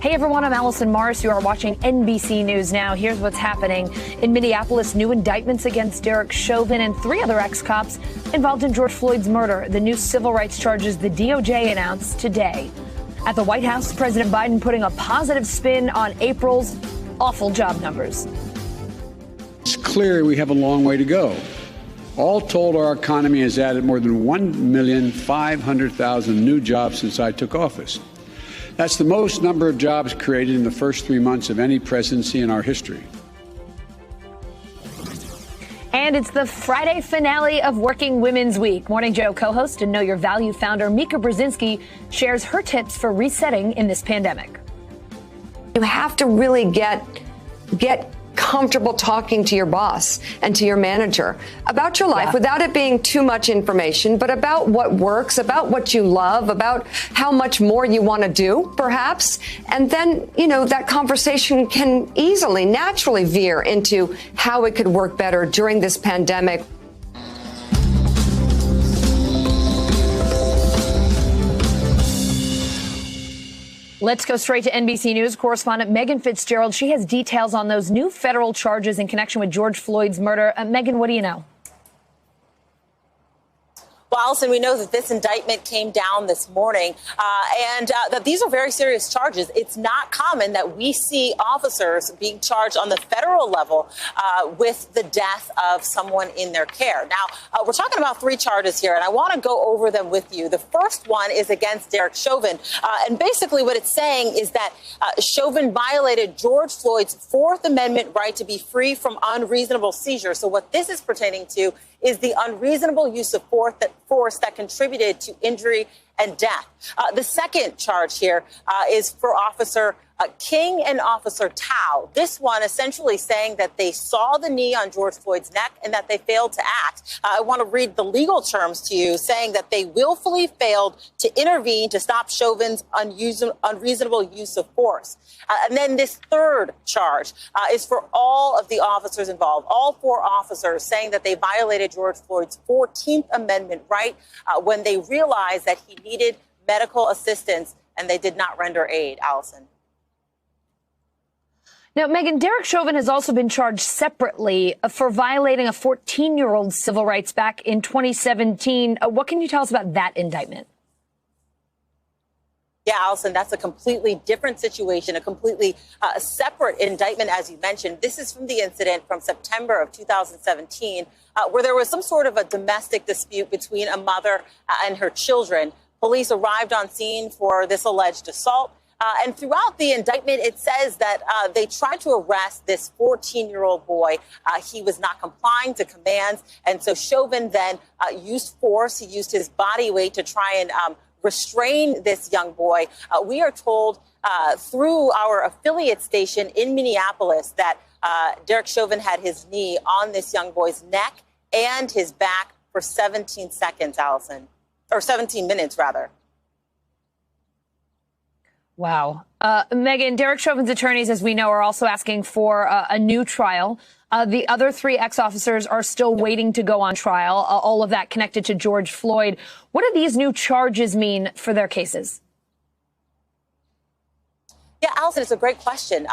Hey everyone, I'm Allison Morris. You are watching NBC News Now. Here's what's happening. In Minneapolis, new indictments against Derek Chauvin and 3 other ex-cops involved in George Floyd's murder. The new civil rights charges the DOJ announced today. At the White House, President Biden putting a positive spin on April's awful job numbers. It's clear we have a long way to go. All told, our economy has added more than 1,500,000 new jobs since I took office. That's the most number of jobs created in the first 3 months of any presidency in our history. And it's the Friday finale of Working Women's Week. Morning Joe co-host and Know Your Value founder Mika Brzezinski shares her tips for resetting in this pandemic. You have to really get comfortable talking to your boss and to your manager about your life without it being too much information, but about what works, about what you love, about how much more you want to do, perhaps. And then, that conversation can easily, naturally veer into how it could work better during this pandemic. Let's go straight to NBC News correspondent Megan Fitzgerald. She has details on those new federal charges in connection with George Floyd's murder. Megan, what do you know? Well, Allison, we know that this indictment came down this morning and that these are very serious charges. It's not common that we see officers being charged on the federal level with the death of someone in their care. Now, we're talking about 3 charges here, and I want to go over them with you. The first one is against Derek Chauvin. And basically what it's saying is that Chauvin violated George Floyd's 4th Amendment right to be free from unreasonable seizure. So what this is pertaining to is the unreasonable use of force that contributed to injury and death. The second charge here is for Officer King and Officer Tao. This one essentially saying that they saw the knee on George Floyd's neck and that they failed to act. I want to read the legal terms to you, saying that they willfully failed to intervene to stop Chauvin's unreasonable use of force. And then this third charge is for all of the officers involved, all 4 officers, saying that they violated George Floyd's 14th Amendment right when they realized that he needed medical assistance and they did not render aid. Allison. Now, Megan, Derek Chauvin has also been charged separately for violating a 14-year-old's civil rights back in 2017. What can you tell us about that indictment? Yeah, Allison, that's a completely different situation, a completely separate indictment, as you mentioned. This is from the incident from September of 2017, where there was some sort of a domestic dispute between a mother and her children. Police arrived on scene for this alleged assault. And throughout the indictment, it says that they tried to arrest this 14-year-old boy. He was not complying to commands. And so Chauvin then used force. He used his body weight to try and restrain this young boy. We are told through our affiliate station in Minneapolis that Derek Chauvin had his knee on this young boy's neck and his back for 17 seconds, Allison, or 17 minutes, rather. Wow. Megan, Derek Chauvin's attorneys, as we know, are also asking for a new trial. The other 3 ex-officers are still waiting to go on trial, all of that connected to George Floyd. What do these new charges mean for their cases? Yeah, Allison, it's a great question.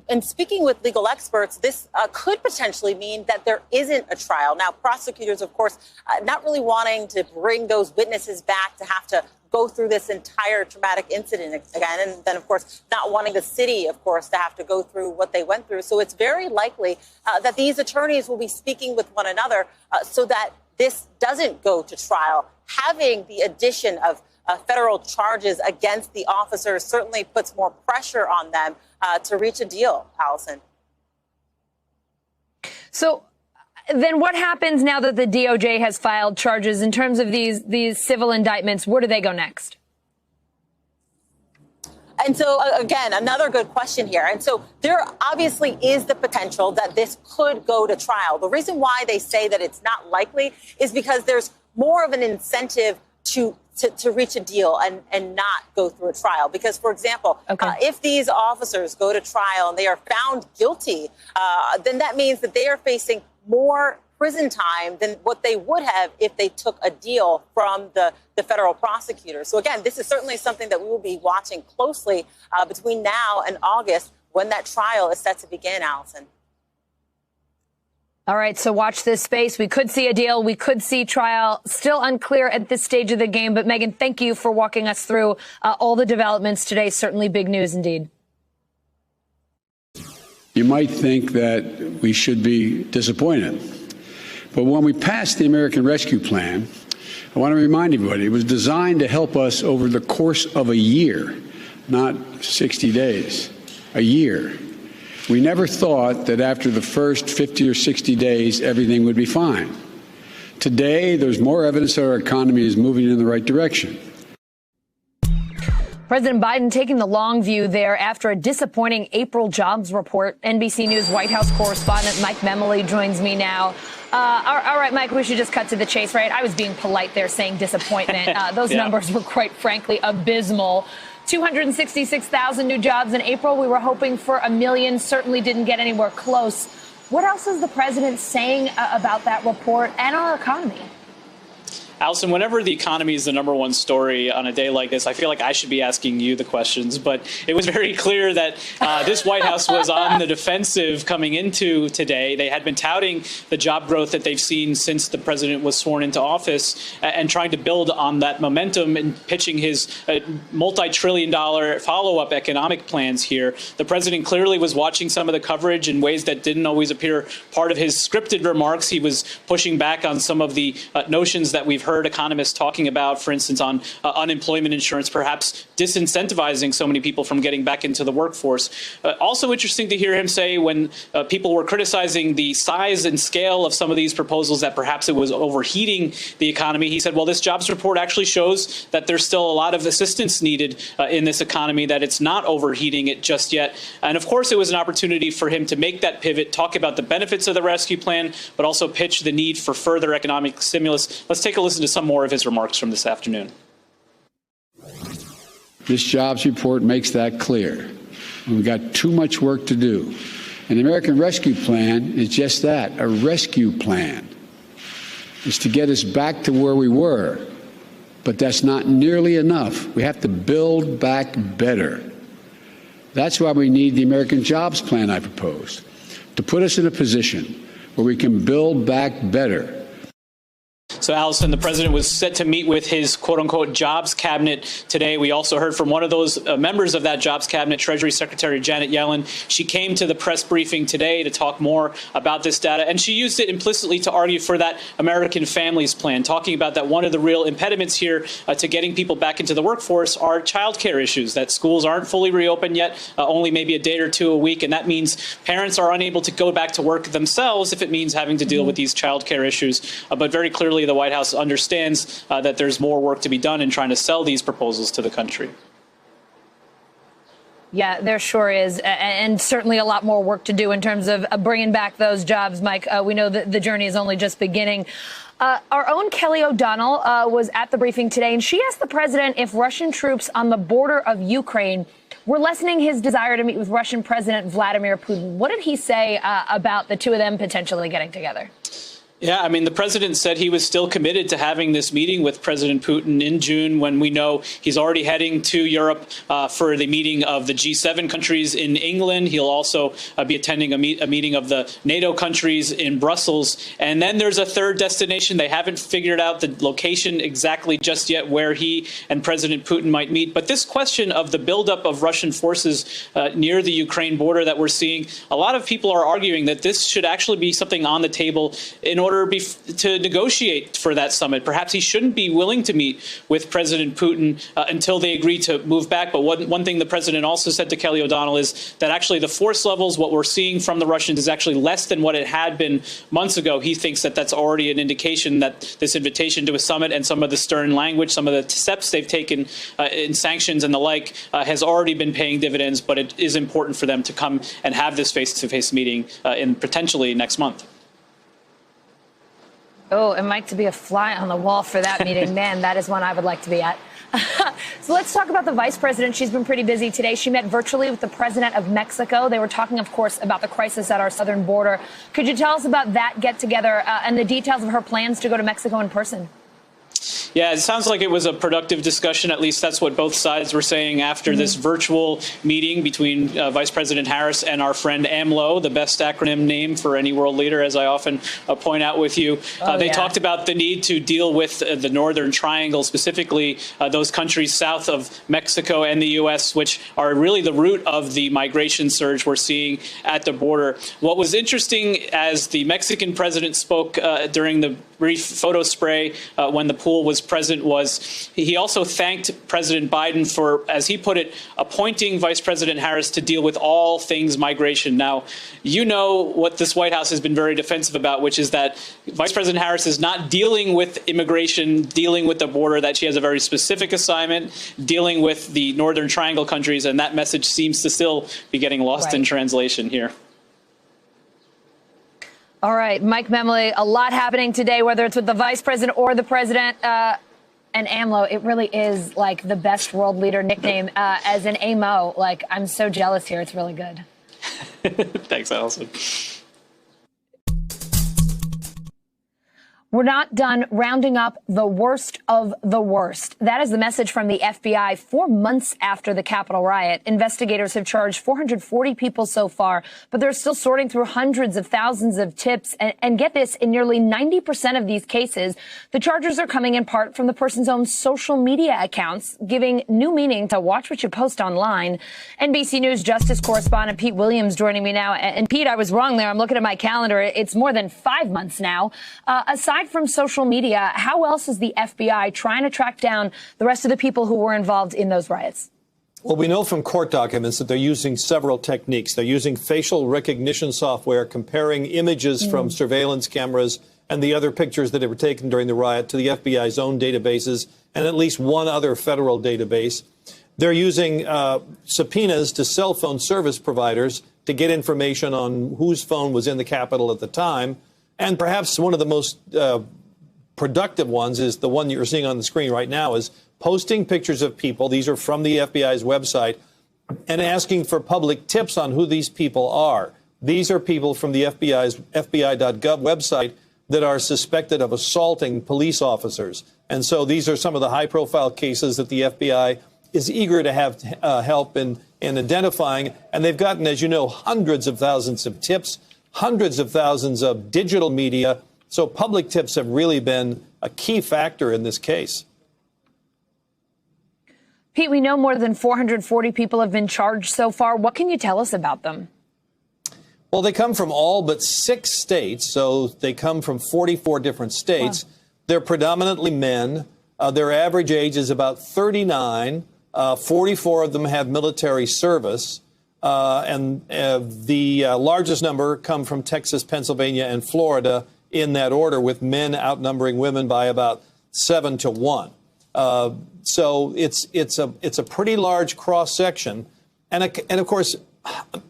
And speaking with legal experts, this could potentially mean that there isn't a trial. Now, prosecutors, of course, not really wanting to bring those witnesses back to have to go through this entire traumatic incident again. And then, of course, not wanting the city, of course, to have to go through what they went through. So it's very likely that these attorneys will be speaking with one another so that this doesn't go to trial. Having the addition of federal charges against the officers certainly puts more pressure on them to reach a deal, Allison. So then what happens now that the DOJ has filed charges in terms of these civil indictments? Where do they go next? And so, again, another good question here. And so there obviously is the potential that this could go to trial. The reason why they say that it's not likely is because there's more of an incentive to reach a deal and not go through a trial. Because, for example, if these officers go to trial and they are found guilty, then that means that they are facing more prison time than what they would have if they took a deal from the federal prosecutor. So again, this is certainly something that we will be watching closely between now and August when that trial is set to begin, Allison. All right, so watch this space. We could see a deal. We could see trial. Still unclear at this stage of the game. But, Megan, thank you for walking us through all the developments today. Certainly big news indeed. You might think that we should be disappointed. But when we passed the American Rescue Plan, I want to remind everybody, it was designed to help us over the course of a year, not 60 days, a year. We never thought that after the first 50 or 60 days, everything would be fine. Today, there's more evidence that our economy is moving in the right direction. President Biden taking the long view there after a disappointing April jobs report. NBC News White House correspondent Mike Memoli joins me now. All right, Mike, we should just cut to the chase, right? I was being polite there saying disappointment. Those numbers were quite frankly abysmal. 266,000 new jobs in April. We were hoping for 1 million, certainly didn't get anywhere close. What else is the president saying about that report and our economy? Allison, whenever the economy is the #1 story on a day like this, I feel like I should be asking you the questions. But it was very clear that this White House was on the defensive coming into today. They had been touting the job growth that they've seen since the president was sworn into office and trying to build on that momentum and pitching his multi-trillion-dollar follow-up economic plans here. The president clearly was watching some of the coverage in ways that didn't always appear part of his scripted remarks. He was pushing back on some of the notions that we've heard economists talking about, for instance, on unemployment insurance, perhaps disincentivizing so many people from getting back into the workforce. Also interesting to hear him say when people were criticizing the size and scale of some of these proposals that perhaps it was overheating the economy. He said, well, this jobs report actually shows that there's still a lot of assistance needed in this economy, that it's not overheating it just yet. And of course, it was an opportunity for him to make that pivot, talk about the benefits of the rescue plan, but also pitch the need for further economic stimulus. Let's take a listen to some more of his remarks from this afternoon. This jobs report makes that clear. We've got too much work to do. And the American Rescue Plan is just that, a rescue plan. It's to get us back to where we were. But that's not nearly enough. We have to build back better. That's why we need the American Jobs Plan I proposed, to put us in a position where we can build back better. So, Allison, the president was set to meet with his quote-unquote jobs cabinet today. We also heard from one of those members of that jobs cabinet, Treasury Secretary Janet Yellen. She came to the press briefing today to talk more about this data, and she used it implicitly to argue for that American Families Plan, talking about that one of the real impediments here to getting people back into the workforce are child care issues, that schools aren't fully reopened yet, only maybe a day or two a week, and that means parents are unable to go back to work themselves if it means having to deal with these child care issues. But very clearly, the White House understands that there's more work to be done in trying to sell these proposals to the country. Yeah, there sure is. And certainly a lot more work to do in terms of bringing back those jobs, Mike. We know that the journey is only just beginning. Our own Kelly O'Donnell was at the briefing today, and she asked the president if Russian troops on the border of Ukraine were lessening his desire to meet with Russian President Vladimir Putin. What did he say about the two of them potentially getting together? Yeah, I mean, the president said he was still committed to having this meeting with President Putin in June, when we know he's already heading to Europe for the meeting of the G7 countries in England. He'll also be attending a meeting of the NATO countries in Brussels. And then there's a third destination. They haven't figured out the location exactly just yet where he and President Putin might meet. But this question of the buildup of Russian forces near the Ukraine border that we're seeing, a lot of people are arguing that this should actually be something on the table in order to negotiate for that summit. Perhaps he shouldn't be willing to meet with President Putin until they agree to move back. But one thing the president also said to Kelly O'Donnell is that actually the force levels, what we're seeing from the Russians, is actually less than what it had been months ago. He thinks that that's already an indication that this invitation to a summit and some of the stern language, some of the steps they've taken in sanctions and the like, has already been paying dividends. But it is important for them to come and have this face-to-face meeting in potentially next month. Oh, and Mike, to be a fly on the wall for that meeting, man, that is one I would like to be at. So let's talk about the vice president. She's been pretty busy today. She met virtually with the president of Mexico. They were talking, of course, about the crisis at our southern border. Could you tell us about that get together and the details of her plans to go to Mexico in person? Yeah, it sounds like it was a productive discussion. At least that's what both sides were saying after this virtual meeting between Vice President Harris and our friend AMLO, the best acronym name for any world leader, as I often point out with you. They talked about the need to deal with the Northern Triangle, specifically those countries south of Mexico and the U.S., which are really the root of the migration surge we're seeing at the border. What was interesting as the Mexican president spoke during the brief photo spray when the pool was present was he also thanked President Biden for, as he put it, appointing Vice President Harris to deal with all things migration. Now, you know what this White House has been very defensive about, which is that Vice President Harris is not dealing with immigration, dealing with the border, that she has a very specific assignment dealing with the Northern Triangle countries, and that message seems to still be getting lost in translation here. All right, Mike Memley, a lot happening today, whether it's with the vice president or the president and AMLO. It really is like the best world leader nickname as an AMO. Like, I'm so jealous here. It's really good. Thanks, Allison. We're not done rounding up the worst of the worst. That is the message from the FBI 4 months after the Capitol riot. Investigators have charged 440 people so far, but they're still sorting through hundreds of thousands of tips. And get this, in nearly 90% of these cases, the charges are coming in part from the person's own social media accounts, giving new meaning to watch what you post online. NBC News Justice correspondent Pete Williams joining me now. And Pete, I was wrong there. I'm looking at my calendar. It's more than 5 months now. Aside from social media, how else is the FBI trying to track down the rest of the people who were involved in those riots? Well, we know from court documents that they're using several techniques. They're using facial recognition software, comparing images from surveillance cameras and the other pictures that were taken during the riot to the FBI's own databases and at least one other federal database. They're using subpoenas to cell phone service providers to get information on whose phone was in the Capitol at the time. And perhaps one of the most productive ones is the one you're seeing on the screen right now, is posting pictures of people. These are from the FBI's website, and asking for public tips on who these people are. These are people from the FBI's FBI.gov website that are suspected of assaulting police officers. And so these are some of the high-profile cases that the FBI is eager to have help in identifying. And they've gotten, as you know, hundreds of thousands of tips, hundreds of thousands of digital media. So public tips have really been a key factor in this case. Pete, we know more than 440 people have been charged so far. What can you tell us about them? Well, they come from all but 6 states. So they come from 44 different states. Wow. They're predominantly men. Their average age is about 39. 44 of them have military service. And the largest number come from Texas, Pennsylvania, and Florida in that order, with men outnumbering women by about 7 to 1. So it's a pretty large cross section. And of course,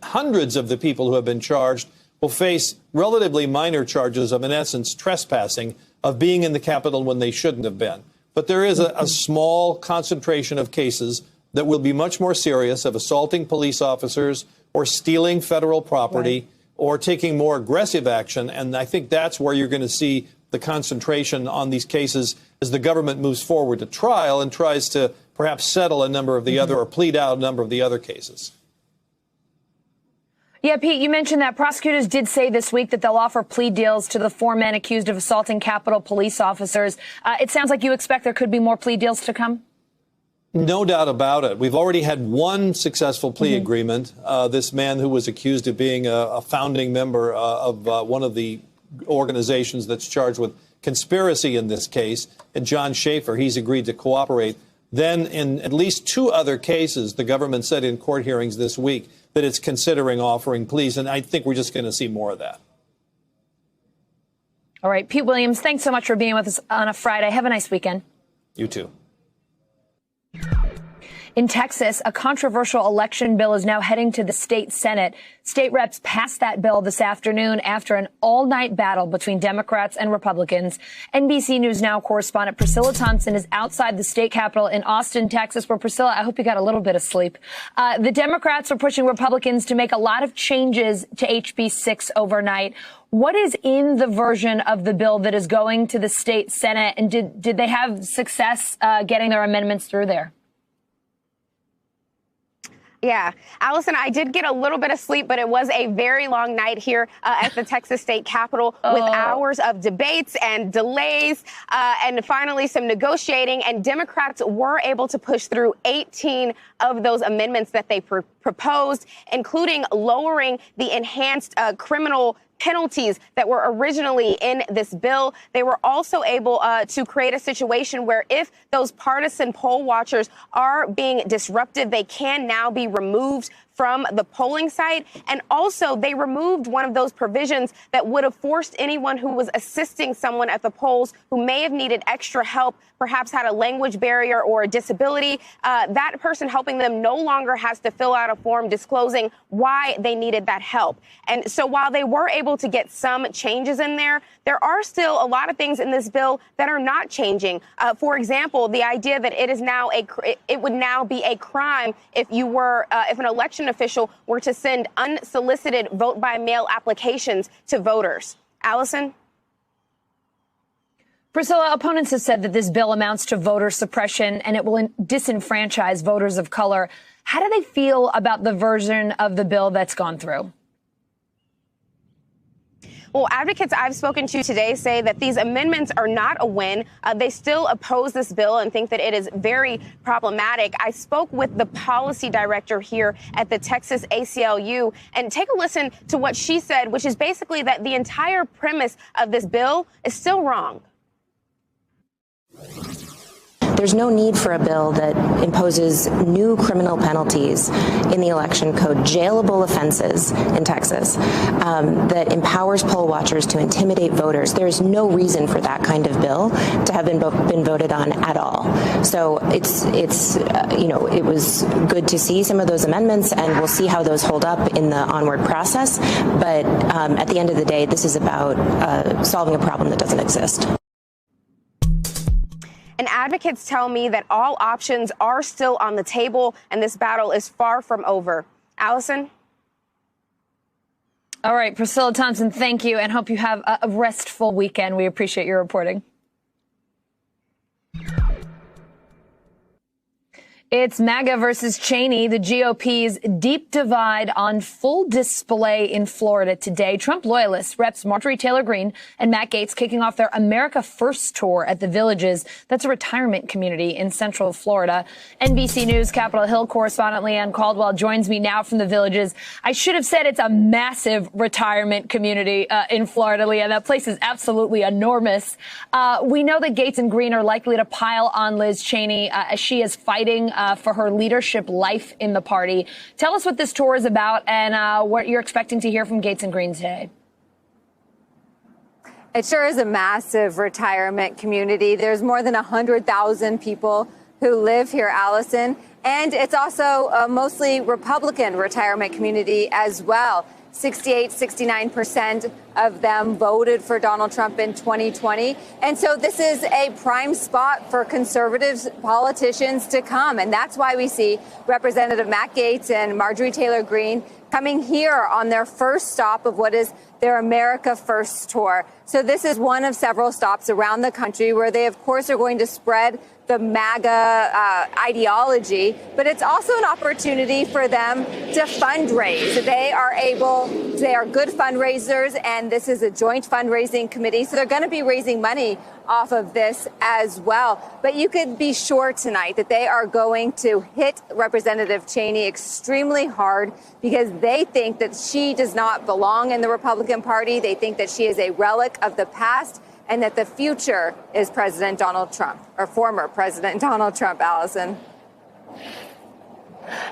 hundreds of the people who have been charged will face relatively minor charges of, in essence, trespassing, of being in the Capitol when they shouldn't have been. But there is a small concentration of cases that will be much more serious, of assaulting police officers or stealing federal property or taking more aggressive action. And I think that's where you're going to see the concentration on these cases as the government moves forward to trial and tries to perhaps settle a number of the other, or plead out a number of the other cases. Yeah, Pete, you mentioned that prosecutors did say this week that they'll offer plea deals to the 4 men accused of assaulting Capitol police officers. It sounds like you expect there could be more plea deals to come. No doubt about it. We've already had one successful plea agreement. This man who was accused of being a founding member of one of the organizations that's charged with conspiracy in this case, and John Schaefer, he's agreed to cooperate. Then in at least 2 other cases, the government said in court hearings this week that it's considering offering pleas, and I think we're just going to see more of that. All right, Pete Williams, thanks so much for being with us on a Friday. Have a nice weekend. You too. In Texas, a controversial election bill is now heading to the state Senate. State reps passed that bill this afternoon after an all-night battle between Democrats and Republicans. NBC News Now correspondent Priscilla Thompson is outside the state capitol in Austin, Texas, where, Priscilla, I hope you got a little bit of sleep. The Democrats are pushing Republicans to make a lot of changes to HB 6 overnight. What is in the version of the bill that is going to the state Senate, and did they have success getting their amendments through there? Yeah, Allison, I did get a little bit of sleep, but it was a very long night here at the Texas State Capitol with hours of debates and delays and finally some negotiating. And Democrats were able to push through 18 of those amendments that they proposed, including lowering the enhanced criminal penalties that were originally in this bill. They were also able to create a situation where if those partisan poll watchers are being disruptive, they can now be removed from the polling site. And also, they removed one of those provisions that would have forced anyone who was assisting someone at the polls who may have needed extra help, perhaps had a language barrier or a disability, that person helping them no longer has to fill out a form disclosing why they needed that help. And so while they were able to get some changes in there, there are still a lot of things in this bill that are not changing. For example, the idea that it would now be a crime if an election official were to send unsolicited vote by mail applications to voters. Allison? Priscilla, opponents have said that this bill amounts to voter suppression and it will disenfranchise voters of color. How do they feel about the version of the bill that's gone through? Well, advocates I've spoken to today say that these amendments are not a win. They still oppose this bill and think that it is very problematic. I spoke with the policy director here at the Texas ACLU, and take a listen to what she said, which is basically that the entire premise of this bill is still wrong. There's no need for a bill that imposes new criminal penalties in the election code, jailable offenses in Texas, that empowers poll watchers to intimidate voters. There's no reason for that kind of bill to have been voted on at all. So it was good to see some of those amendments, and we'll see how those hold up in the onward process. But at the end of the day, this is about solving a problem that doesn't exist. And advocates tell me that all options are still on the table and this battle is far from over. Allison? All right, Priscilla Thompson, thank you, and hope you have a restful weekend. We appreciate your reporting. It's MAGA versus Cheney, the GOP's deep divide on full display in Florida today. Trump loyalists, Reps Marjorie Taylor Greene and Matt Gaetz, kicking off their America First tour at the Villages. That's a retirement community in Central Florida. NBC News Capitol Hill correspondent Leanne Caldwell joins me now from the Villages. I should have said it's a massive retirement community in Florida, Leanne. That place is absolutely enormous. We know that Gaetz and Greene are likely to pile on Liz Cheney as she is fighting for her leadership life in the party. Tell us what this tour is about and what you're expecting to hear from Gaetz and Greene today. It sure is a massive retirement community. There's more than 100,000 people who live here, Allison. And it's also a mostly Republican retirement community as well. 69% of them voted for Donald Trump in 2020. And so this is a prime spot for conservative politicians to come. And that's why we see Representative Matt Gaetz and Marjorie Taylor Greene coming here on their first stop of what is their America First tour. So this is one of several stops around the country where they, of course, are going to spread the MAGA ideology, but it's also an opportunity for them to fundraise. They are good fundraisers, and this is a joint fundraising committee, so they're going to be raising money off of this as well. But you could be sure tonight that they are going to hit Representative Cheney extremely hard because they think that she does not belong in the Republican Party. They think that she is a relic of the past, and that the future is President Donald Trump, or former President Donald Trump, Allison.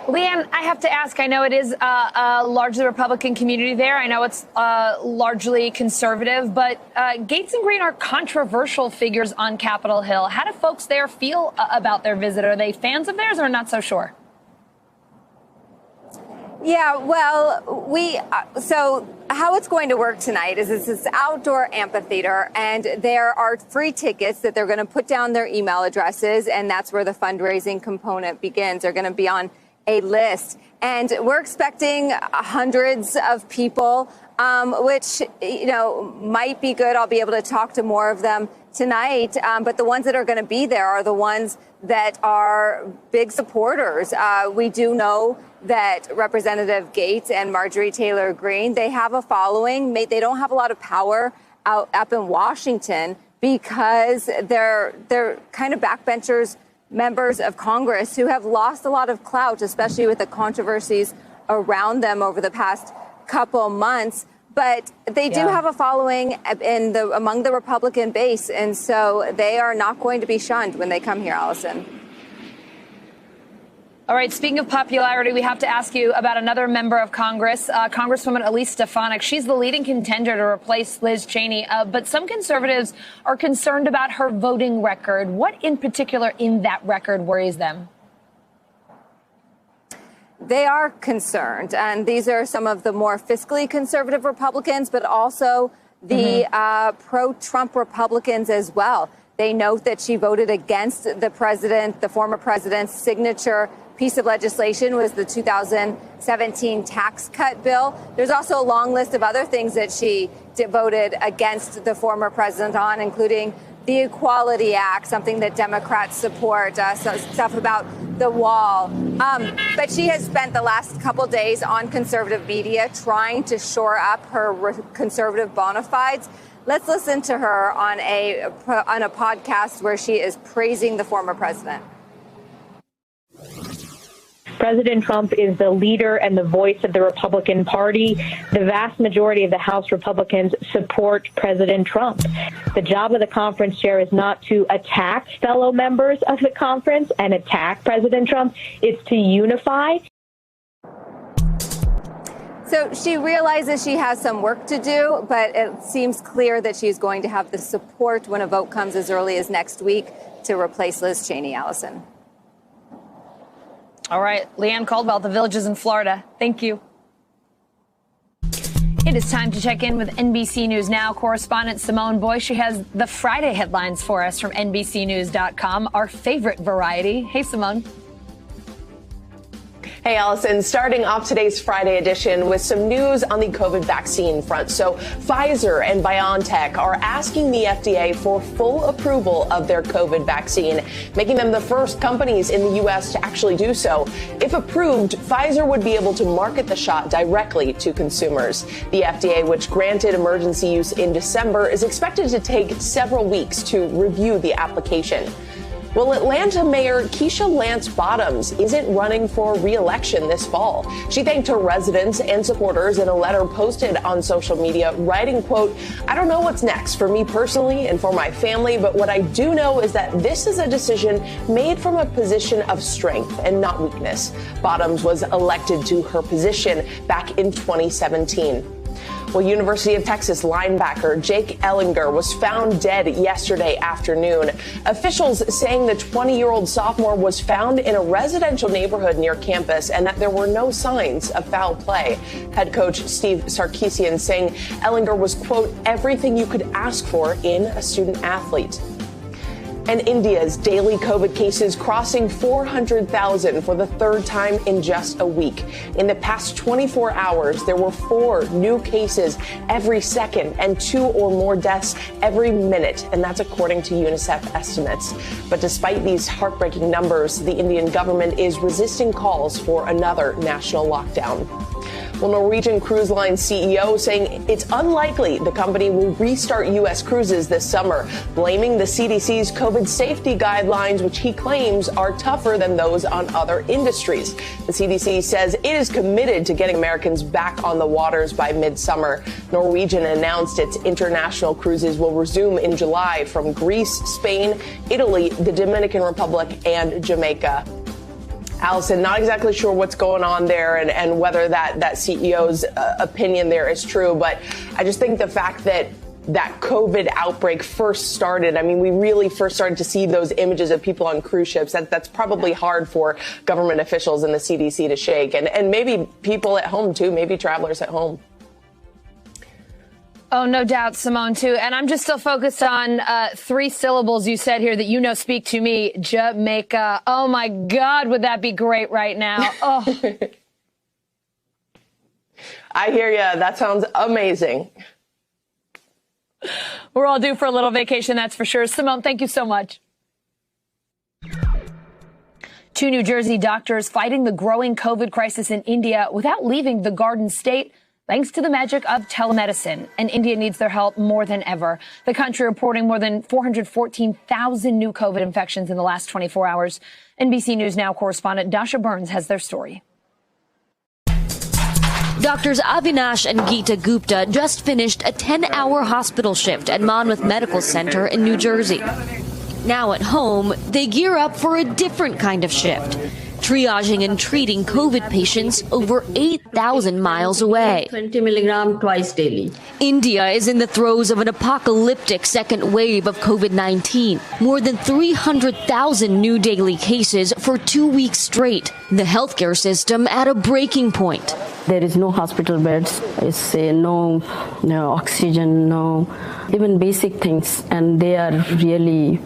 Leanne, I have to ask, I know it is a largely Republican community there. I know it's largely conservative, but Gates and Green are controversial figures on Capitol Hill. How do folks there feel about their visit? Are they fans of theirs or not so sure? Yeah, well, so how it's going to work tonight is it's this outdoor amphitheater, and there are free tickets that they're going to put down their email addresses, and that's where the fundraising component begins. They're going to be on a list, and we're expecting hundreds of people, which, might be good. I'll be able to talk to more of them tonight, but the ones that are going to be there are the ones that are big supporters. We do know that Representative Gates and Marjorie Taylor Greene, they have a following. They don't have a lot of power up in Washington because they're kind of backbenchers, members of Congress who have lost a lot of clout, especially with the controversies around them over the past couple months. But they do have a following among the Republican base, and so they are not going to be shunned when they come here, Allison. All right, speaking of popularity, we have to ask you about another member of Congress, Congresswoman Elise Stefanik. She's the leading contender to replace Liz Cheney, but some conservatives are concerned about her voting record. What in particular in that record worries them? They are concerned, and these are some of the more fiscally conservative Republicans, but also the pro-Trump Republicans as well. They note that she voted against the former president's signature piece of legislation was the 2017 tax cut bill. There's also a long list of other things that she voted against the former president on, including the Equality Act, something that Democrats support, stuff about the wall. But she has spent the last couple days on conservative media trying to shore up her conservative bona fides. Let's listen to her on a podcast where she is praising the former president. President Trump is the leader and the voice of the Republican Party. The vast majority of the House Republicans support President Trump. The job of the conference chair is not to attack fellow members of the conference and attack President Trump. It's to unify. So she realizes she has some work to do, but it seems clear that she's going to have the support when a vote comes as early as next week to replace Liz Cheney, Allison. All right, Leanne Caldwell, The Villages in Florida. Thank you. It is time to check in with NBC News Now correspondent Simone Boy. She has the Friday headlines for us from NBCnews.com, our favorite variety. Hey, Simone. Hey, Allison, starting off today's Friday edition with some news on the COVID vaccine front. So Pfizer and BioNTech are asking the FDA for full approval of their COVID vaccine, making them the first companies in the U.S. to actually do so. If approved, Pfizer would be able to market the shot directly to consumers. The FDA, which granted emergency use in December, is expected to take several weeks to review the application. Well, Atlanta Mayor Keisha Lance Bottoms isn't running for re-election this fall. She thanked her residents and supporters in a letter posted on social media, writing, quote, "I don't know what's next for me personally and for my family, but what I do know is that this is a decision made from a position of strength and not weakness." Bottoms was elected to her position back in 2017. Well, University of Texas linebacker Jake Ellinger was found dead yesterday afternoon. Officials saying the 20-year-old sophomore was found in a residential neighborhood near campus and that there were no signs of foul play. Head coach Steve Sarkisian saying Ellinger was, quote, everything you could ask for in a student athlete. And India's daily COVID cases crossing 400,000 for the third time in just a week. In the past 24 hours, there were 4 new cases every second and 2 or more deaths every minute. And that's according to UNICEF estimates. But despite these heartbreaking numbers, the Indian government is resisting calls for another national lockdown. Well, Norwegian Cruise Line CEO saying it's unlikely the company will restart U.S. cruises this summer, blaming the CDC's COVID safety guidelines, which he claims are tougher than those on other industries. The CDC says it is committed to getting Americans back on the waters by midsummer. Norwegian announced its international cruises will resume in July from Greece, Spain, Italy, the Dominican Republic, and Jamaica. Allison, not exactly sure what's going on there and whether that CEO's opinion there is true. But I just think the fact that COVID outbreak first started, I mean, we really first started to see those images of people on cruise ships. That's probably hard for government officials and the CDC to shake. And maybe people at home, too, maybe travelers at home. Oh, no doubt, Simone, too. And I'm just still focused on 3 syllables you said here that speak to me. Jamaica. Oh, my God, would that be great right now? Oh. I hear you. That sounds amazing. We're all due for a little vacation, that's for sure. Simone, thank you so much. 2 New Jersey doctors fighting the growing COVID crisis in India without leaving the Garden State, thanks to the magic of telemedicine. And India needs their help more than ever. The country reporting more than 414,000 new COVID infections in the last 24 hours. NBC News Now correspondent Dasha Burns has their story. Doctors Avinash and Geeta Gupta just finished a 10-hour hospital shift at Monmouth Medical Center in New Jersey. Now at home, they gear up for a different kind of shift, triaging and treating COVID patients over 8,000 miles away. 20 milligram twice daily. India is in the throes of an apocalyptic second wave of COVID-19. More than 300,000 new daily cases for 2 weeks straight. The healthcare system at a breaking point. There is no hospital beds, no oxygen, no even basic things, and they are really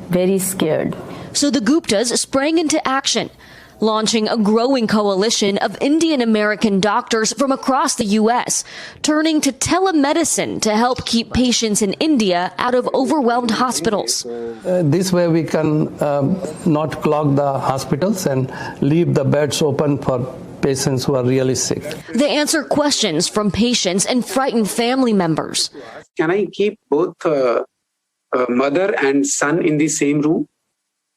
very scared. So the Guptas sprang into action, launching a growing coalition of Indian American doctors from across the U.S., turning to telemedicine to help keep patients in India out of overwhelmed hospitals. This way we can not clog the hospitals and leave the beds open for patients who are really sick. They answer questions from patients and frightened family members. Can I keep both mother and son in the same room?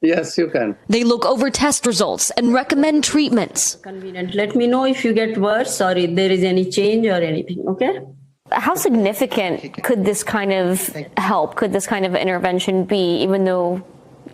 Yes, you can. They look over test results and recommend treatments. Convenient. Let me know if you get worse or if there is any change or anything, okay? How significant could this kind of help, could this kind of intervention be, even though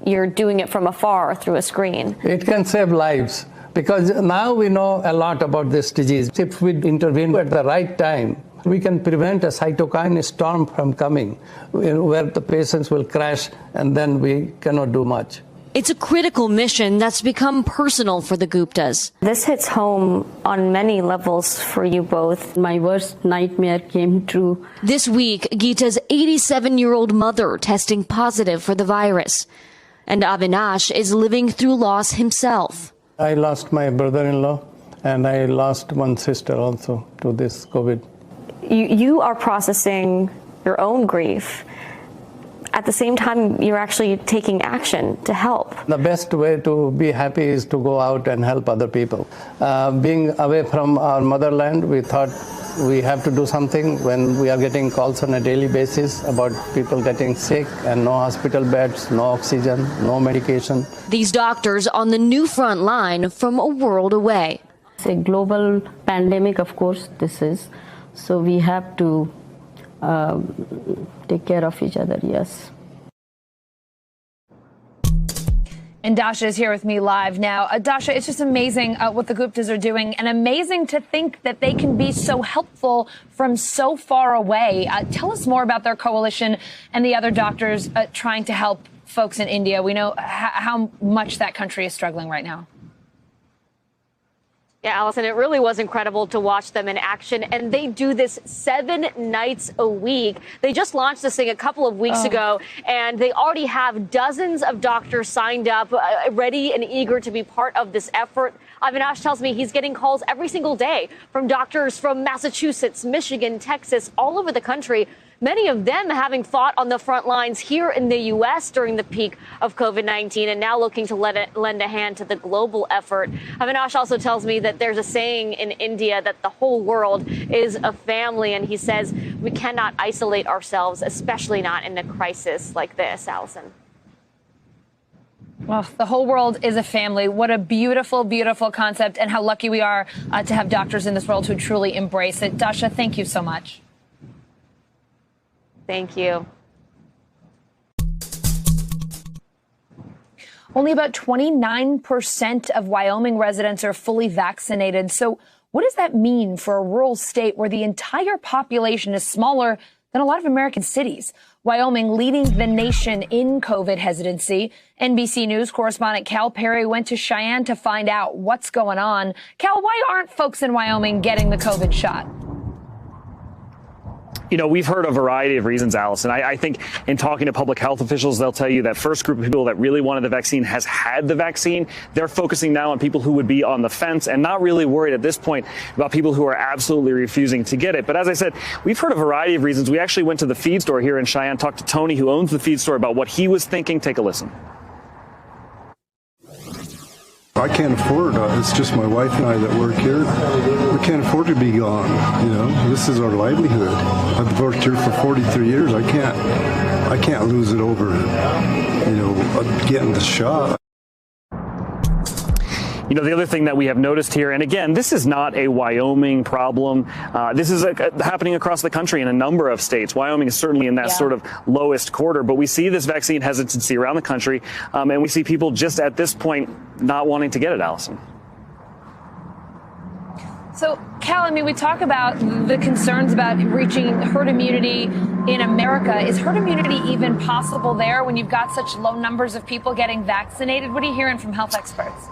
you're doing it from afar through a screen? It can save lives because now we know a lot about this disease. If we intervene at the right time, we can prevent a cytokine storm from coming where the patients will crash and then we cannot do much. It's a critical mission that's become personal for the Guptas. This hits home on many levels for you both. My worst nightmare came true. This week, Geeta's 87-year-old mother testing positive for the virus. And Avinash is living through loss himself. I lost my brother-in-law and I lost one sister also to this COVID. You are processing your own grief. At the same time, you're actually taking action to help. The best way to be happy is to go out and help other people. Being away from our motherland, we thought we have to do something when we are getting calls on a daily basis about people getting sick and no hospital beds, no oxygen, no medication. These doctors on the new front line from a world away. It's a global pandemic, of course, this is. So we have to take care of each other, yes. And Dasha is here with me live now. Dasha, it's just amazing what the Guptas are doing, and amazing to think that they can be so helpful from so far away. Tell us more about their coalition and the other doctors trying to help folks in India. We know how much that country is struggling right now. Yeah, Allison, it really was incredible to watch them in action. And they do this 7 nights a week. They just launched this thing a couple of weeks ago, and they already have dozens of doctors signed up, ready and eager to be part of this effort. Avinash tells me he's getting calls every single day from doctors from Massachusetts, Michigan, Texas, all over the country. Many of them having fought on the front lines here in the U.S. during the peak of COVID-19 and now looking to lend a hand to the global effort. Avinash also tells me that there's a saying in India that the whole world is a family, and he says we cannot isolate ourselves, especially not in a crisis like this, Allison. Well, the whole world is a family. What a beautiful, beautiful concept, and how lucky we are to have doctors in this world who truly embrace it. Dasha, thank you so much. Thank you. only about 29% of Wyoming residents are fully vaccinated. So what does that mean for a rural state where the entire population is smaller than a lot of American cities? Wyoming leading the nation in COVID hesitancy. NBC News correspondent Cal Perry went to Cheyenne to find out what's going on. Cal, why aren't folks in Wyoming getting the COVID shot? You know, we've heard a variety of reasons, Allison. I think in talking to public health officials, they'll tell you that first group of people that really wanted the vaccine has had the vaccine. They're focusing now on people who would be on the fence and not really worried at this point about people who are absolutely refusing to get it. But as I said, we've heard a variety of reasons. We actually went to the feed store here in Cheyenne, talked to Tony, who owns the feed store, about what he was thinking. Take a listen. I can't afford it's just my wife and I that work here. We can't afford to be gone. You know, this is our livelihood. I've worked here for 43 years. I can't lose it over, you know, getting the shot. You know, the other thing that we have noticed here, and again, this is not a Wyoming problem. This is happening across the country in a number of states. Wyoming is certainly in that sort of lowest quarter, but we see this vaccine hesitancy around the country, and we see people just at this point not wanting to get it, Allison. So, Cal, I mean, we talk about the concerns about reaching herd immunity in America. Is herd immunity even possible there when you've got such low numbers of people getting vaccinated? What are you hearing from health experts?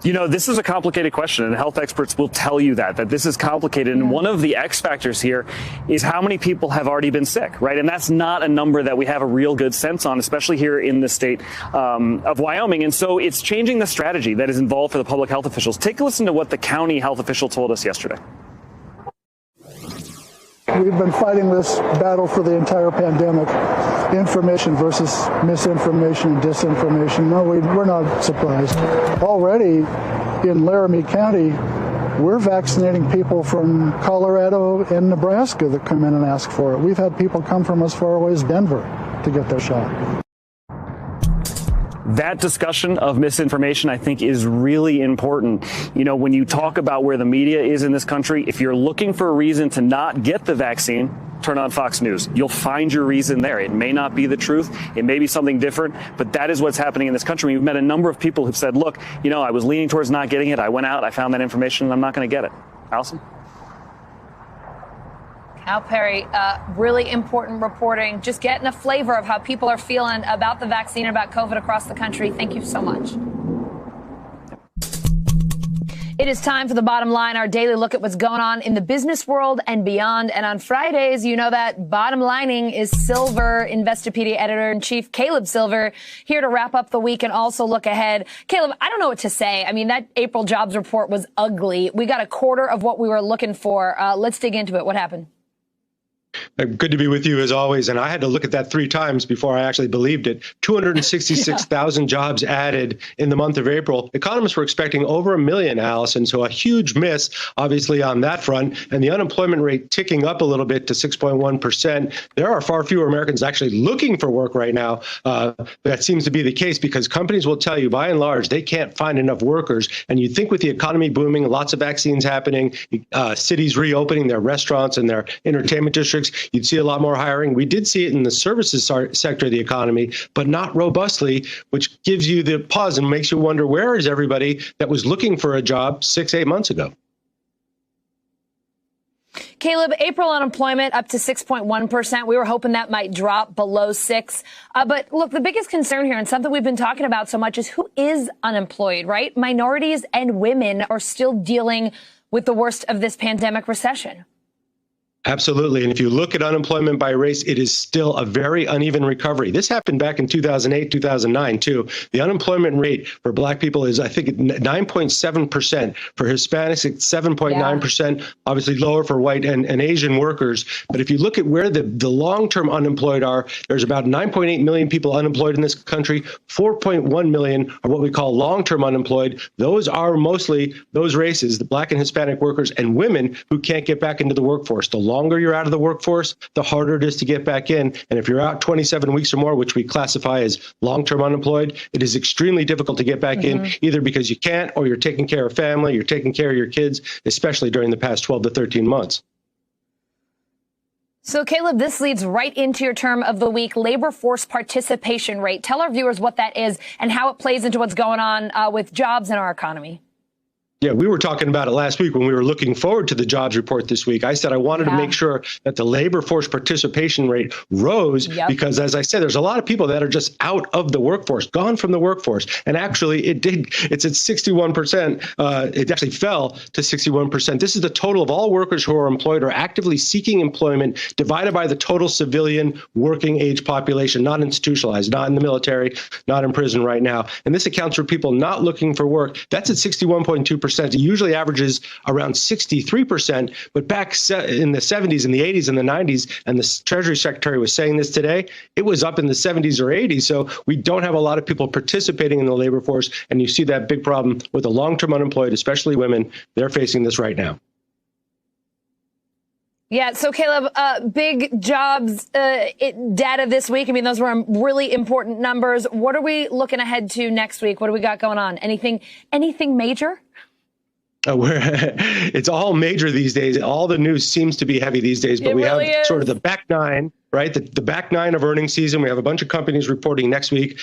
You know, this is a complicated question, and health experts will tell you that this is complicated. And one of the X factors here is how many people have already been sick, right? And that's not a number that we have a real good sense on, especially here in the state of Wyoming. And so it's changing the strategy that is involved for the public health officials. Take a listen to what the county health official told us yesterday. We've been fighting this battle for the entire pandemic. Information versus misinformation and disinformation. No, we're not surprised. Already in Laramie County, we're vaccinating people from Colorado and Nebraska that come in and ask for it. We've had people come from as far away as Denver to get their shot. That discussion of misinformation, I think, is really important. You know, when you talk about where the media is in this country, if you're looking for a reason to not get the vaccine, turn on Fox News. You'll find your reason there. It may not be the truth. It may be something different, but that is what's happening in this country. We've met a number of people who've said, look, you know, I was leaning towards not getting it. I went out, I found that information, and I'm not going to get it. Allison? Cal Perry, really important reporting. Just getting a flavor of how people are feeling about the vaccine and about COVID across the country. Thank you so much. It is time for The Bottom Line, our daily look at what's going on in the business world and beyond. And on Fridays, you know that bottom lining is Silver Investopedia editor-in-chief Caleb Silver here to wrap up the week and also look ahead. Caleb, I don't know what to say. I mean, that April jobs report was ugly. We got a quarter of what we were looking for. Let's dig into it. What happened? Good to be with you as always. And I had to look at that 3 times before I actually believed it. 266,000 jobs added in the month of April. Economists were expecting over 1 million, Allison. So a huge miss, obviously, on that front. And the unemployment rate ticking up a little bit to 6.1%. There are far fewer Americans actually looking for work right now. That seems to be the case because companies will tell you, by and large, they can't find enough workers. And you'd think with the economy booming, lots of vaccines happening, cities reopening their restaurants and their entertainment districts, you'd see a lot more hiring. We did see it in the services sector of the economy, but not robustly, which gives you the pause and makes you wonder, where is everybody that was looking for a job 6-8 months ago? Caleb, April unemployment up to 6.1%. We were hoping that might drop below 6. But look, the biggest concern here and something we've been talking about so much is who is unemployed, right? Minorities and women are still dealing with the worst of this pandemic recession. Absolutely. And if you look at unemployment by race, it is still a very uneven recovery. This happened back in 2008, 2009, too. The unemployment rate for Black people is, I think, 9.7%. For Hispanics, it's 7.9%, obviously lower for white and Asian workers. But if you look at where the long-term unemployed are, there's about 9.8 million people unemployed in this country. 4.1 million are what we call long-term unemployed. Those are mostly those races, the Black and Hispanic workers and women who can't get back into the workforce. The longer you're out of the workforce, the harder it is to get back in. And if you're out 27 weeks or more, which we classify as long-term unemployed, it is extremely difficult to get back in, either because you can't or you're taking care of family, you're taking care of your kids, especially during the past 12 to 13 months. So, Caleb, this leads right into your term of the week, labor force participation rate. Tell our viewers what that is and how it plays into what's going on with jobs in our economy. Yeah, we were talking about it last week when we were looking forward to the jobs report this week. I said I wanted to make sure that the labor force participation rate rose because, as I said, there's a lot of people that are just out of the workforce, gone from the workforce. And actually, it's at 61%. It actually fell to 61%. This is the total of all workers who are employed or actively seeking employment divided by the total civilian working age population, not institutionalized, not in the military, not in prison right now. And this accounts for people not looking for work. That's at 61.2%. It usually averages around 63%, but back in the 70s and the 80s and the 90s, and the Treasury Secretary was saying this today, it was up in the 70s or 80s. So we don't have a lot of people participating in the labor force, and you see that big problem with the long-term unemployed, especially women. They're facing this right now. Yeah. So, Caleb, big jobs data this week. I mean, those were really important numbers. What are we looking ahead to next week? What do we got going on? Anything major? It's all major these days. All the news seems to be heavy these days, but we have sort of the back nine, right? The back nine of earnings season. We have a bunch of companies reporting next week,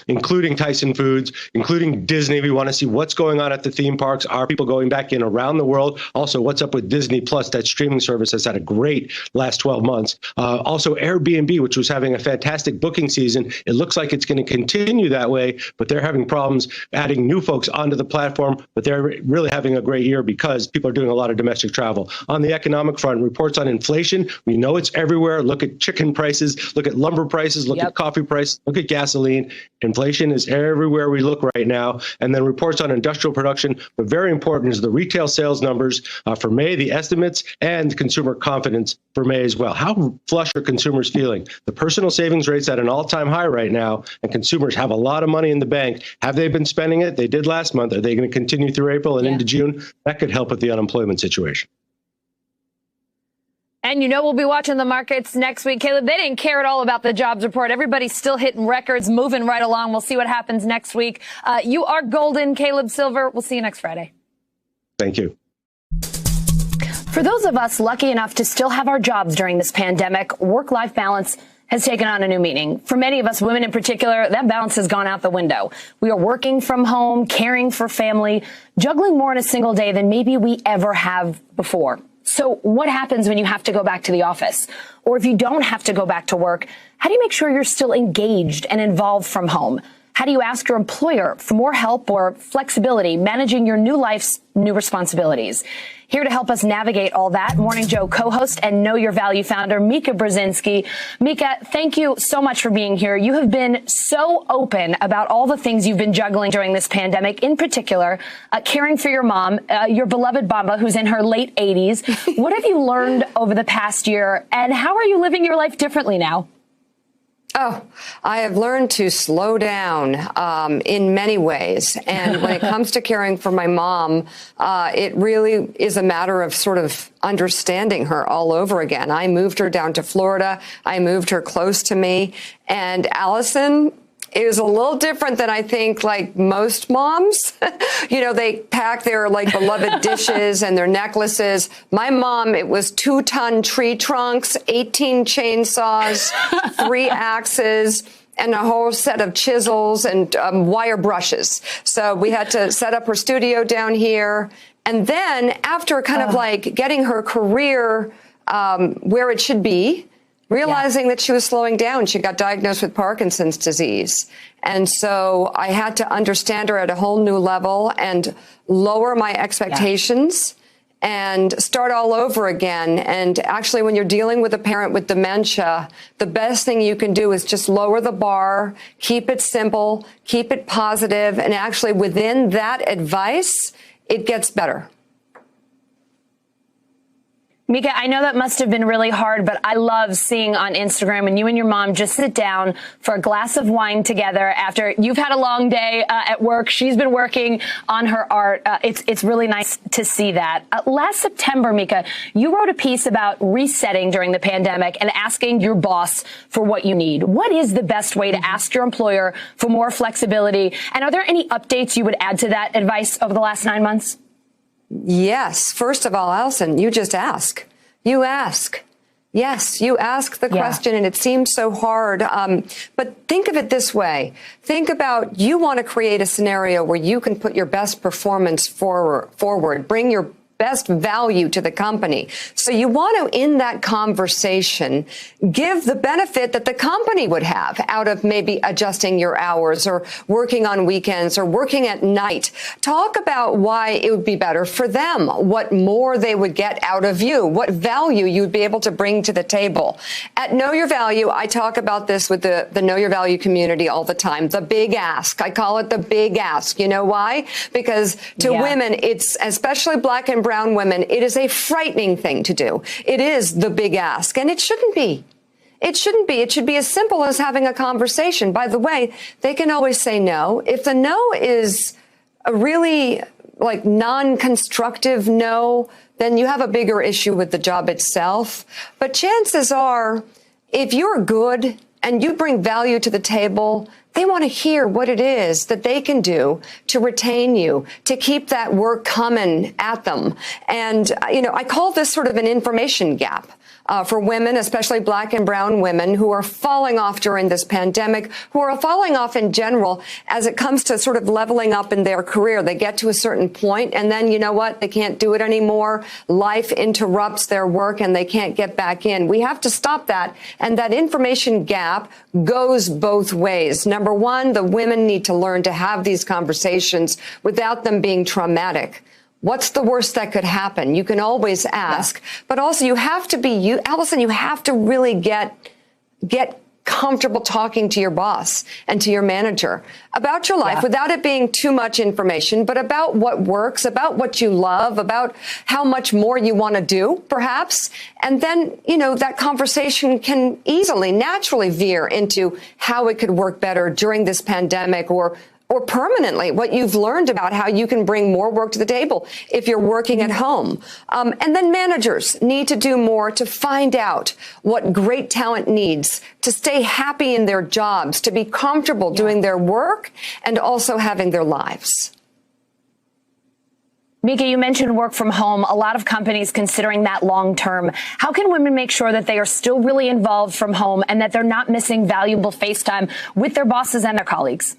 including Tyson Foods, including Disney. We want to see what's going on at the theme parks. Are people going back in around the world? Also, what's up with Disney Plus? That streaming service has had a great last 12 months. Also, Airbnb, which was having a fantastic booking season. It looks like it's going to continue that way, but they're having problems adding new folks onto the platform. But they're really having a great year because people are doing a lot of domestic travel. On the economic front, reports on inflation. We know it's everywhere. Look at chicken prices, look at lumber prices, look at coffee prices, look at gasoline. Inflation is everywhere we look right now. And then reports on industrial production. But very important is the retail sales numbers for May, the estimates, and consumer confidence for May as well. How flush are consumers feeling? The personal savings rate's at an all-time high right now, and consumers have a lot of money in the bank. Have they been spending it? They did last month. Are they going to continue through April and into June? That could help with the unemployment situation. And we'll be watching the markets next week. Caleb, they didn't care at all about the jobs report. Everybody's still hitting records, moving right along. We'll see what happens next week. You are golden, Caleb Silver. We'll see you next Friday. Thank you. For those of us lucky enough to still have our jobs during this pandemic, work-life balance has taken on a new meaning. For many of us, women in particular, that balance has gone out the window. We are working from home, caring for family, juggling more in a single day than maybe we ever have before. So what happens when you have to go back to the office? Or if you don't have to go back to work, how do you make sure you're still engaged and involved from home? How do you ask your employer for more help or flexibility managing your new life's new responsibilities? Here to help us navigate all that, Morning Joe co-host and Know Your Value founder, Mika Brzezinski. Mika, thank you so much for being here. You have been so open about all the things you've been juggling during this pandemic, in particular, caring for your mom, your beloved Bamba, who's in her late 80s. What have you learned over the past year, and how are you living your life differently now? Oh, I have learned to slow down in many ways. And when it comes to caring for my mom, it really is a matter of sort of understanding her all over again. I moved her down to Florida. I moved her close to me. And Allison, it was a little different than I think like most moms. They pack their beloved dishes and their necklaces. My mom, it was 2-ton tree trunks, 18 chainsaws, 3 axes, and a whole set of chisels and wire brushes. So we had to set up her studio down here. And then after kind of getting her career where it should be, realizing that she was slowing down, she got diagnosed with Parkinson's disease. And so I had to understand her at a whole new level and lower my expectations and start all over again. And actually, when you're dealing with a parent with dementia, the best thing you can do is just lower the bar, keep it simple, keep it positive, and actually within that advice, it gets better. Mika, I know that must have been really hard, but I love seeing on Instagram when you and your mom just sit down for a glass of wine together after you've had a long day at work. She's been working on her art. It's really nice to see that. Last September, Mika, you wrote a piece about resetting during the pandemic and asking your boss for what you need. What is the best way to ask your employer for more flexibility? And are there any updates you would add to that advice over the last 9 months? Yes. First of all, Allison, you just ask. You ask. Yes, you ask the question and it seems so hard. But think of it this way. Think about you want to create a scenario where you can put your best performance forward, bring your best value to the company. So you want to, in that conversation, give the benefit that the company would have out of maybe adjusting your hours or working on weekends or working at night. Talk about why it would be better for them, what more they would get out of you, what value you'd be able to bring to the table. At Know Your Value, I talk about this with the Know Your Value community all the time. The big ask. I call it the big ask. You know why? Because to women, it's especially Black and brown women, it is a frightening thing to do. It is the big ask, and it shouldn't be. It shouldn't be. It should be as simple as having a conversation. By the way, they can always say no. If the no is a really like non-constructive no, then you have a bigger issue with the job itself. But chances are, if you're good and you bring value to the table, they want to hear what it is that they can do to retain you, to keep that work coming at them. And, I call this sort of an information gap. For women, especially Black and brown women who are falling off during this pandemic, who are falling off in general as it comes to sort of leveling up in their career. They get to a certain point and then, you know what, they can't do it anymore. Life interrupts their work and they can't get back in. We have to stop that. And that information gap goes both ways. Number one, the women need to learn to have these conversations without them being traumatic. What's the worst that could happen? You can always ask, but also you have to be, Allison, you have to really get comfortable talking to your boss and to your manager about your life without it being too much information, but about what works, about what you love, about how much more you want to do, perhaps. And then, that conversation can easily, naturally veer into how it could work better during this pandemic or permanently, what you've learned about how you can bring more work to the table if you're working at home. And then managers need to do more to find out what great talent needs to stay happy in their jobs, to be comfortable doing their work and also having their lives. Mika, you mentioned work from home. A lot of companies considering that long term. How can women make sure that they are still really involved from home and that they're not missing valuable face time with their bosses and their colleagues?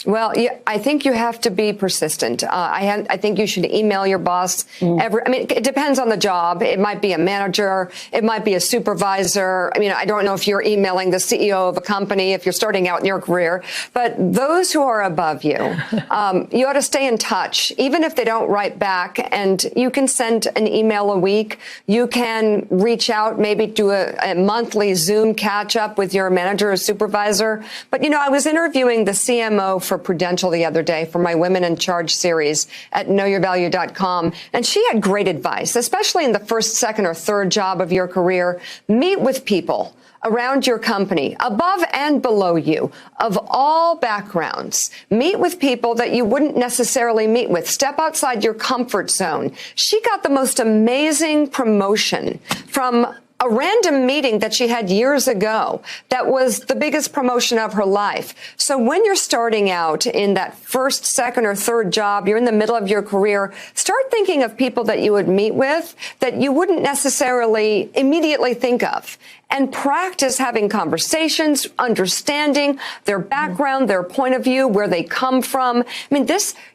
Well, I think you have to be persistent. I think you should email your boss it depends on the job. It might be a manager. It might be a supervisor. I don't know if you're emailing the CEO of a company, if you're starting out in your career, but those who are above you, you ought to stay in touch, even if they don't write back. And you can send an email a week. You can reach out, maybe do a monthly Zoom catch up with your manager or supervisor. But, I was interviewing the CMO for Prudential the other day for my Women in Charge series at knowyourvalue.com. And she had great advice, especially in the first, second, or third job of your career. Meet with people around your company, above and below you, of all backgrounds. Meet with people that you wouldn't necessarily meet with. Step outside your comfort zone. She got the most amazing promotion from a random meeting that she had years ago that was the biggest promotion of her life. So when you're starting out in that first, second, or third job, you're in the middle of your career, start thinking of people that you would meet with that you wouldn't necessarily immediately think of. And practice having conversations, understanding their background, their point of view, where they come from.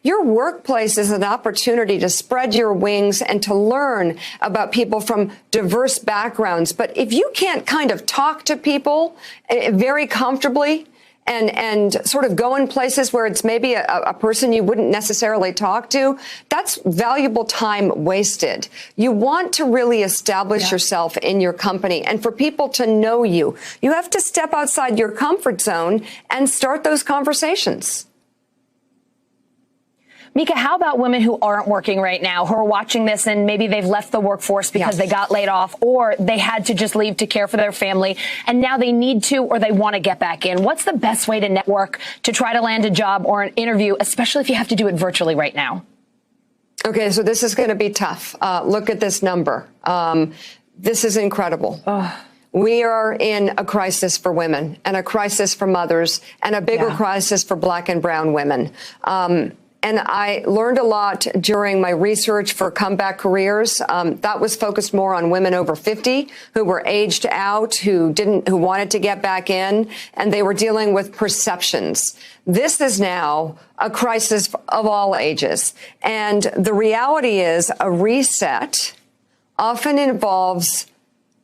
Your workplace is an opportunity to spread your wings and to learn about people from diverse backgrounds. But if you can't kind of talk to people very comfortably, and sort of go in places where it's maybe a person you wouldn't necessarily talk to, that's valuable time wasted. You want to really establish yourself in your company. And for people to know you, you have to step outside your comfort zone and start those conversations. Mika, how about women who aren't working right now, who are watching this and maybe they've left the workforce because they got laid off or they had to just leave to care for their family and now they need to or they want to get back in? What's the best way to network to try to land a job or an interview, especially if you have to do it virtually right now? Okay, so this is going to be tough. Look at this number. This is incredible. We are in a crisis for women and a crisis for mothers and a bigger crisis for Black and brown women. And I learned a lot during my research for comeback careers. That was focused more on women over 50 who were aged out, who wanted to get back in, and they were dealing with perceptions. This is now a crisis of all ages. And the reality is a reset often involves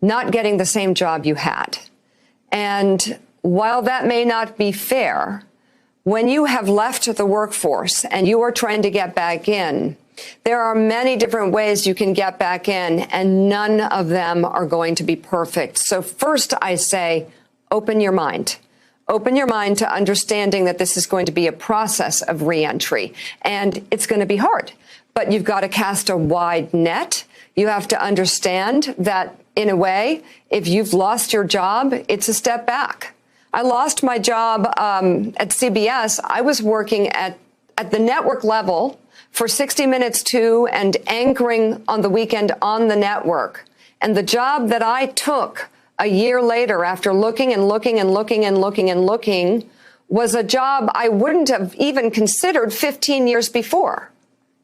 not getting the same job you had. And while that may not be fair, when you have left the workforce and you are trying to get back in, there are many different ways you can get back in, and none of them are going to be perfect. So first, I say, open your mind. Open your mind to understanding that this is going to be a process of reentry, and it's going to be hard. But you've got to cast a wide net. You have to understand that, in a way, if you've lost your job, it's a step back. I lost my job at CBS. I was working at the network level for 60 Minutes too, and anchoring on the weekend on the network. And the job that I took a year later, after looking and looking and looking and looking and looking, was a job I wouldn't have even considered 15 years before.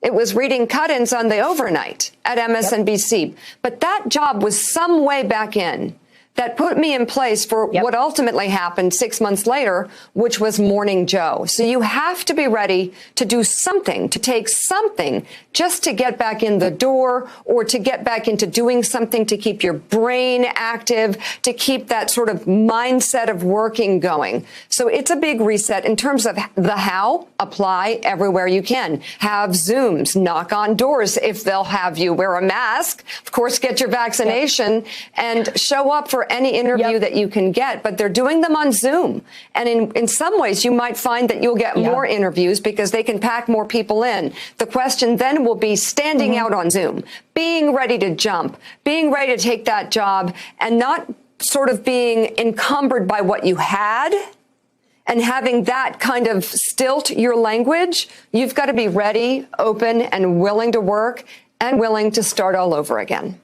It was reading cut-ins on the overnight at MSNBC. Yep. But that job was some way back in that put me in place for what ultimately happened 6 months later, which was Morning Joe. So you have to be ready to do something, to take something just to get back in the door, or to get back into doing something to keep your brain active, to keep that sort of mindset of working going. So it's a big reset in terms of the how. Apply everywhere you can. Have Zooms, knock on doors if they'll have you, wear a mask, of course, get your vaccination, and show up for any interview that you can get. But they're doing them on Zoom. And in some ways, you might find that you'll get more interviews because they can pack more people in. The question then will be standing out on Zoom, being ready to jump, being ready to take that job, and not sort of being encumbered by what you had and having that kind of stilt your language. You've got to be ready, open, and willing to work, and willing to start all over again.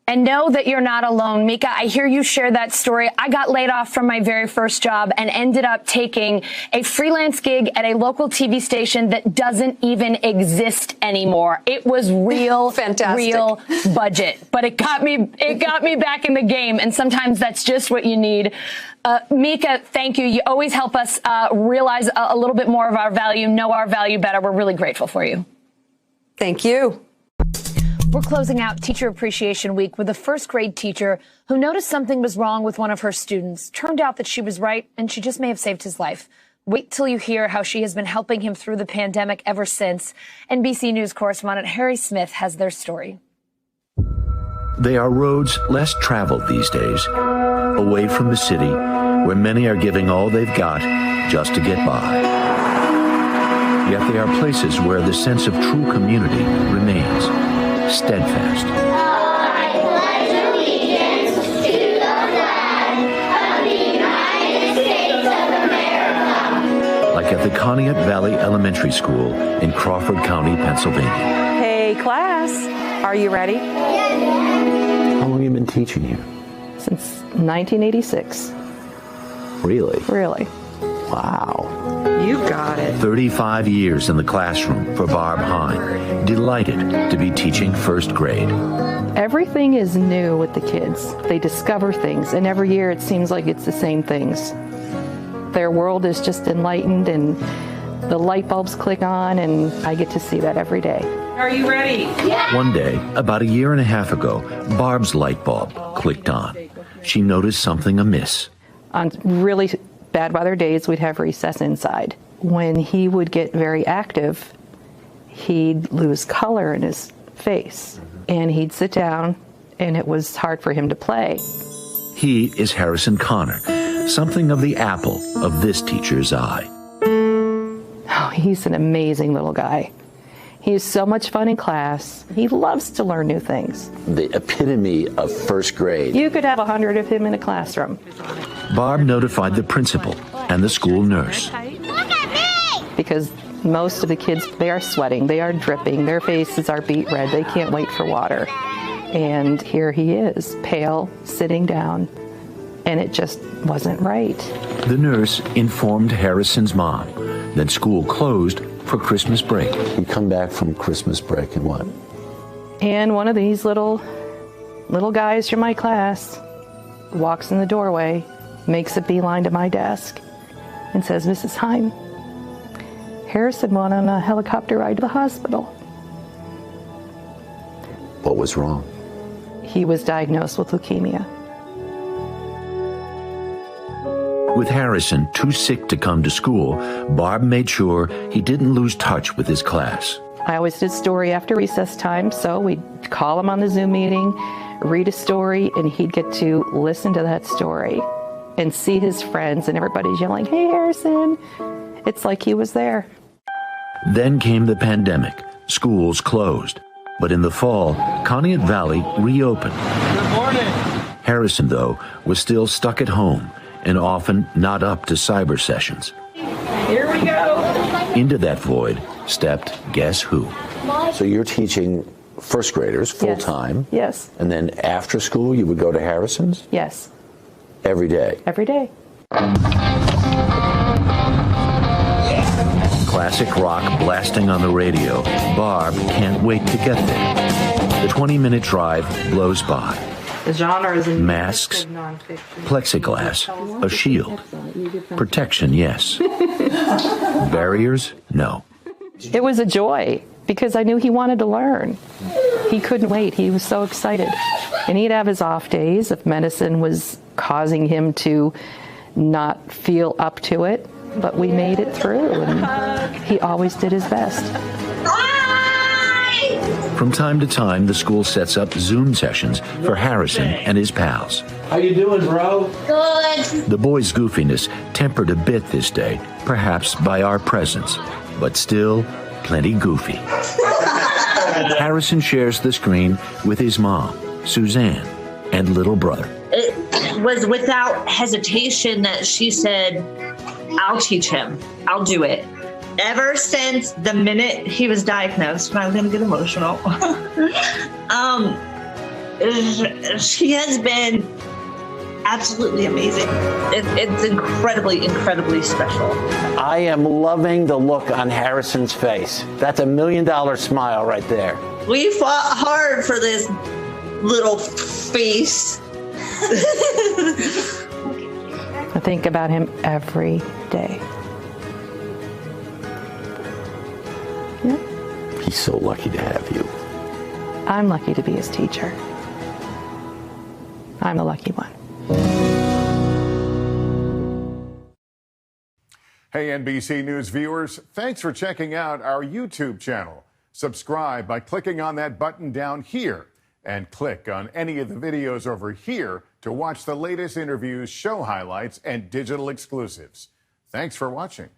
And know that you're not alone. Mika, I hear you share that story. I got laid off from my very first job and ended up taking a freelance gig at a local TV station that doesn't even exist anymore. It was real, real budget, but it got me back in the game. And sometimes that's just what you need. Mika, thank you. You always help us realize a little bit more of our value, know our value better. We're really grateful for you. Thank you. We're closing out Teacher Appreciation Week with a first grade teacher who noticed something was wrong with one of her students. Turned out that she was right, and she just may have saved his life. Wait till you hear how she has been helping him through the pandemic ever since. NBC News correspondent Harry Smith has their story. They are roads less traveled these days, away from the city, where many are giving all they've got just to get by. Yet they are places where the sense of true community remains steadfast. I pledge allegiance to the flag of the United States of America. Like at the Conneaut Valley Elementary School in Crawford County, Pennsylvania. Hey, class, are you ready? How long have you been teaching here? Since 1986. Really? Really. Wow. You got it. 35 years in the classroom for Barb Hine, delighted to be teaching first grade. Everything is new with the kids. They discover things, and every year it seems like it's the same things. Their world is just enlightened, and the light bulbs click on, and I get to see that every day. Are you ready? Yeah. One day, about a year and a half ago, Barb's light bulb clicked on. She noticed something amiss. On really bad weather days, we'd have recess inside. When he would get very active, he'd lose color in his face, and he'd sit down, and it was hard for him to play. He is Harrison Connor, something of the apple of this teacher's eye. Oh, he's an amazing little guy. He's so much fun in class. He loves to learn new things. The epitome of first grade. You could have 100 of him in a classroom. Barb notified the principal and the school nurse. Look at me! Because most of the kids, they are sweating, they are dripping, their faces are beet red, they can't wait for water. And here he is, pale, sitting down, and it just wasn't right. The nurse informed Harrison's mom. Then school closed for Christmas break. You come back from Christmas break and what? And one of these little guys from my class walks in the doorway, makes a beeline to my desk, and says, "Mrs. Heim, Harrison went on a helicopter ride to the hospital." What was wrong? He was diagnosed with leukemia. With Harrison too sick to come to school, Barb made sure he didn't lose touch with his class. I always did story after recess time, so we'd call him on the Zoom meeting, read a story, and he'd get to listen to that story and see his friends and everybody's yelling, "Hey, Harrison." It's like he was there. Then came the pandemic. Schools closed. But in the fall, Conneaut Valley reopened. Good morning. Harrison, though, was still stuck at home and often not up to cyber sessions. Here we go. Into that void stepped guess who? So you're teaching first graders full time? Yes. And then after school, you would go to Harrison's? Yes. Every day? Every day. Classic rock blasting on the radio. Barb can't wait to get there. The 20-minute drive blows by. The genre is in Masks, plexiglass, a shield. Protection, yes. Barriers, no. It was a joy because I knew he wanted to learn. He couldn't wait. He was so excited. And he'd have his off days if medicine was causing him to not feel up to it. But we made it through, and he always did his best. From time to time, the school sets up Zoom sessions for Harrison and his pals. How you doing, bro? Good. The boys' goofiness tempered a bit this day, perhaps by our presence, but still plenty goofy. Harrison shares the screen with his mom, Suzanne, and little brother. It was without hesitation that she said, "I'll teach him. I'll do it." Ever since the minute he was diagnosed, and I'm going to get emotional, she has been absolutely amazing. It's incredibly, incredibly special. I am loving the look on Harrison's face. That's $1 million smile right there. We fought hard for this little face. I think about him every day. Yeah. He's so lucky to have you. I'm lucky to be his teacher. I'm the lucky one. Hey, NBC News viewers, thanks for checking out our YouTube channel. Subscribe by clicking on that button down here and click on any of the videos over here to watch the latest interviews, show highlights, and digital exclusives. Thanks for watching.